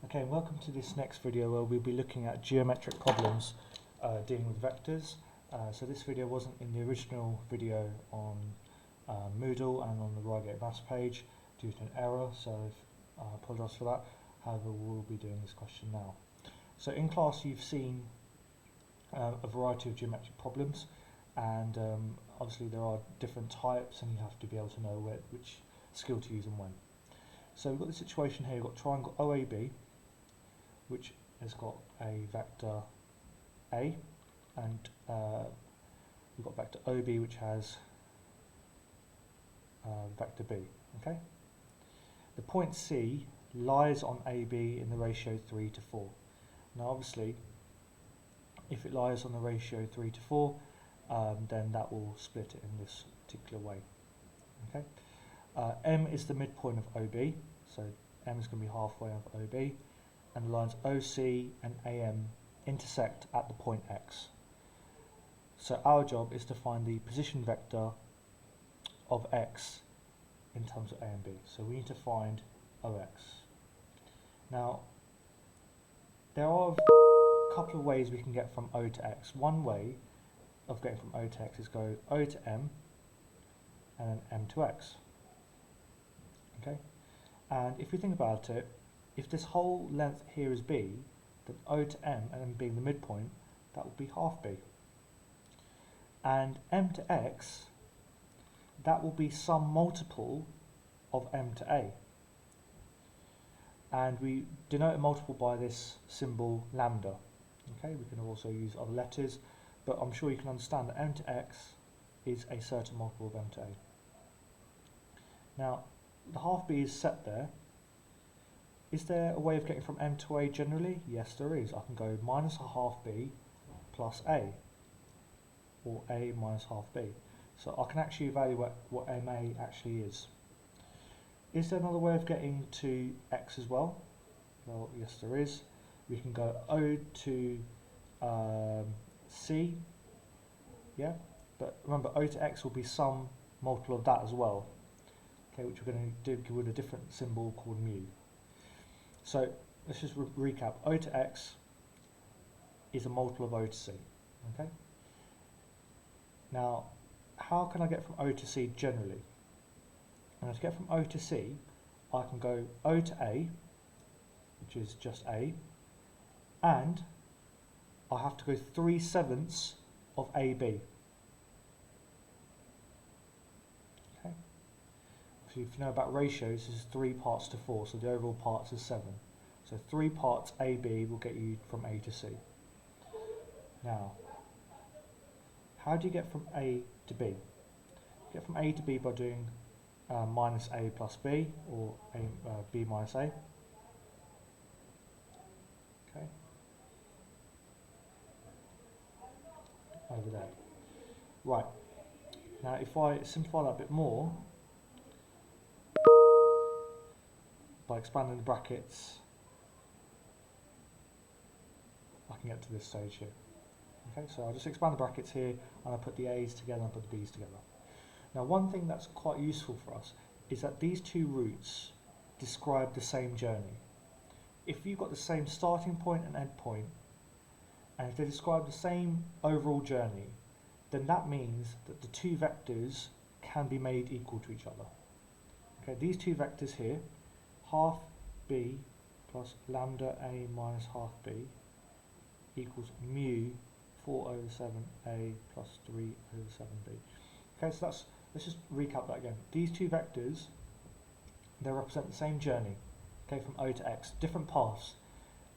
Okay, and welcome to this next video where we'll be looking at geometric problems dealing with vectors. So this video wasn't in the original video on Moodle and on the Reigate Maths page due to an error, so I apologise for that. However, we'll be doing this question now. So in class you've seen a variety of geometric problems, and obviously there are different types and you have to be able to know which skill to use and when. So we've got the situation here, we've got triangle OAB, which has got a vector A, and we've got vector OB which has vector B. Okay. The point C lies on AB in the ratio 3 to 4. Now obviously if it lies on the ratio 3 to 4, then that will split it in this particular way. Okay. M is the midpoint of OB, so M is going to be halfway of OB, and the lines OC and AM intersect at the point X. So our job is to find the position vector of X in terms of A and B. So we need to find OX. Now, there are a couple of ways we can get from O to X. One way of getting from O to X is go O to M and then M to X. Okay, and if we think about it, if this whole length here is B, then O to M and M being the midpoint, that would be half B. And M to X, that will be some multiple of M to A. And we denote a multiple by this symbol lambda. Okay, we can also use other letters, but I'm sure you can understand that M to X is a certain multiple of M to A. Now, the half B is set there. Is there a way of getting from M to A generally? Yes, there is. I can go minus a half B plus A, or A minus half B. So I can actually evaluate what MA actually is. Is there another way of getting to X as well? Well, yes, there is. We can go O to C, yeah, but remember O to X will be some multiple of that as well. Okay, which we're going to do with a different symbol called mu. So let's just recap. O to X is a multiple of O to C. Okay. Now, how can I get from O to C generally? And to get from O to C, I can go O to A, which is just A, and I have to go 3/7 of AB. Okay. So if you know about ratios, this is 3 parts to 4, so the overall parts is 7. So 3 parts AB will get you from A to C. Now, how do you get from A to B? You get from A to B by doing minus A plus B, or B minus A. Okay. Over there. Right. Now, if I simplify that a bit more, by expanding the brackets, I can get to this stage here. Okay, so I'll just expand the brackets here, and I put the A's together and put the B's together. Now, one thing that's quite useful for us is that these two routes describe the same journey. If you've got the same starting point and end point, and if they describe the same overall journey, then that means that the two vectors can be made equal to each other. Okay, these two vectors here, half B plus lambda A minus half B equals mu 4 over 7A plus 3 over 7B. Okay, so let's just recap that again. These two vectors, they represent the same journey, okay, from O to X, different paths.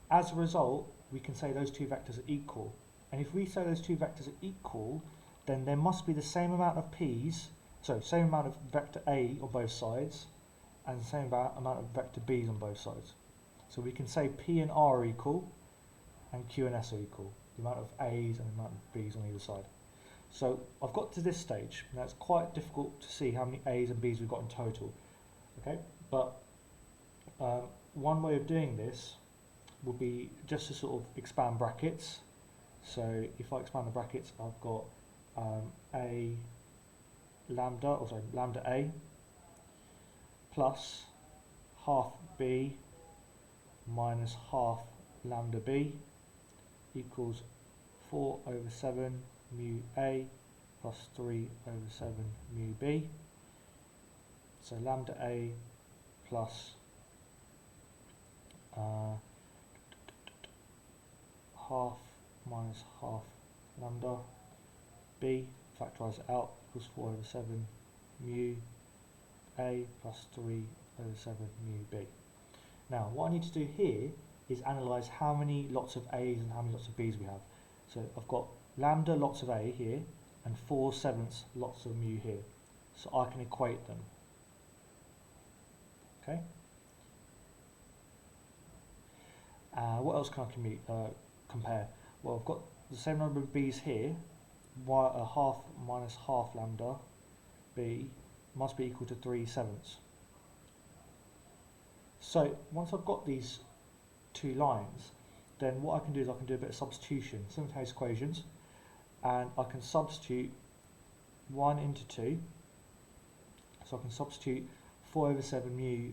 As a result, we can say those two vectors are equal. And if we say those two vectors are equal, then there must be the same amount of P's, so same amount of vector A on both sides, and the same amount of vector B's on both sides. So we can say P and R are equal, and Q and S are equal, the amount of A's and the amount of B's on either side. So I've got to this stage. Now it's quite difficult to see how many A's and B's we've got in total. Okay, but one way of doing this would be just to sort of expand brackets. So if I expand the brackets, I've got lambda A plus half B minus half lambda b equals 4 over 7 mu a plus 3 over 7 mu b. So lambda a plus half minus half lambda b, factorise it out, equals 4 over 7 mu a plus 3 over 7 mu b. Now what I need to do here is analyse how many lots of a's and how many lots of b's we have. So I've got lambda lots of a here and 4/7 lots of mu here. So I can equate them. Okay. What else can I compare? Well, I've got the same number of b's here. Half minus half lambda b must be equal to 3/7. So once I've got these two lines, then what I can do is I can do a bit of substitution, simultaneous equations, and I can substitute 1 into 2. So I can substitute 4 over 7 mu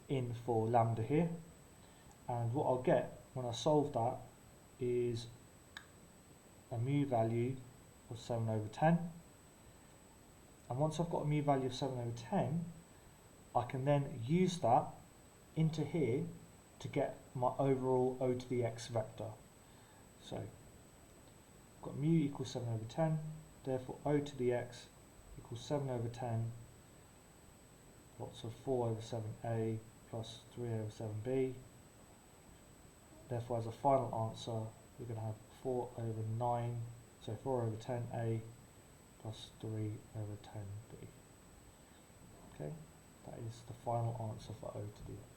in for lambda here, and what I'll get when I solve that is a mu value of 7 over 10. And once I've got a mu value of 7 over 10, I can then use that into here to get my overall O to the x vector. So I've got mu equals 7 over 10, therefore O to the x equals 7 over 10 lots of 4 over 7a plus 3 over 7b. Therefore, as a final answer, we're going to have 4 over 9, so 4 over 10a plus 3 over 10b. Okay, that is the final answer for O to the x.